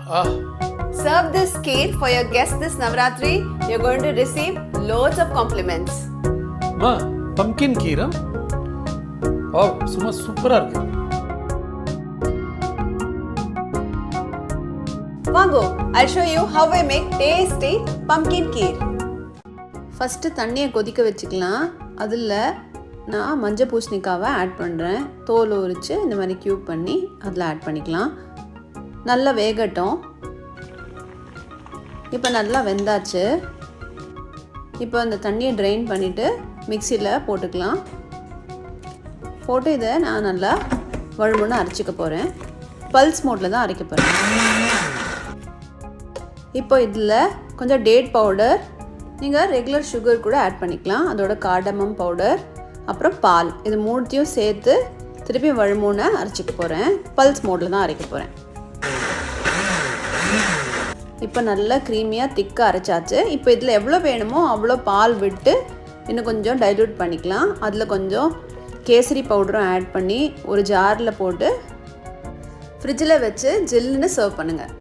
Ah, Serve this kheer for your guests this Navratri. You're going to receive loads of compliments. ma, pumpkin kheer. Wow, சும்மா சூப்பரா இருக்கு. Vango, I'll show you how I make tasty pumpkin kheer. First தண்ணியை கொதிக்க வச்சுக்கலாம். அதில் நான் மஞ்சள் பூசணிக்காவை add பண்ணுறேன். தோல் உரித்து இந்த மாதிரி க்யூப் பண்ணி அதில் ஆட் பண்ணிக்கலாம். நல்லா வேகட்டும். இப்போ நல்லா வெந்தாச்சு. இப்போ அந்த தண்ணியை ட்ரெயின் பண்ணிவிட்டு மிக்சியில் போட்டுக்கலாம். போட்டு இதை நான் நல்லா வழுமுன்னு அரைச்சிக்க போகிறேன். பல்ஸ் மோட்டில் தான் அரைக்க போகிறேன். இப்போ இதில் கொஞ்சம் டேட் பவுடர், நீங்கள் ரெகுலர் சுகர் கூட ஆட் பண்ணிக்கலாம். அதோட கார்டமம் பவுடர், அப்புறம் பால், இது மூணுத்தையும் சேர்த்து திருப்பி வழுமுன்னு அரைச்சிக்க போகிறேன். பல்ஸ் மோட்டில் தான் அரைக்க போகிறேன். இப்போ நல்லா க்ரீமியாக திக்காக அரைச்சாச்சு. இப்போ இதில் எவ்வளோ வேணுமோ அவ்வளோ பால் விட்டு இன்னும் கொஞ்சம் டைல்யூட் பண்ணிக்கலாம். அதில் கொஞ்சம் கேசரி பவுடரும் ஆட் பண்ணி ஒரு ஜாரில் போட்டு ஃப்ரிட்ஜில் வச்சு ஜில்லுன்னு சர்வ் பண்ணுங்கள்.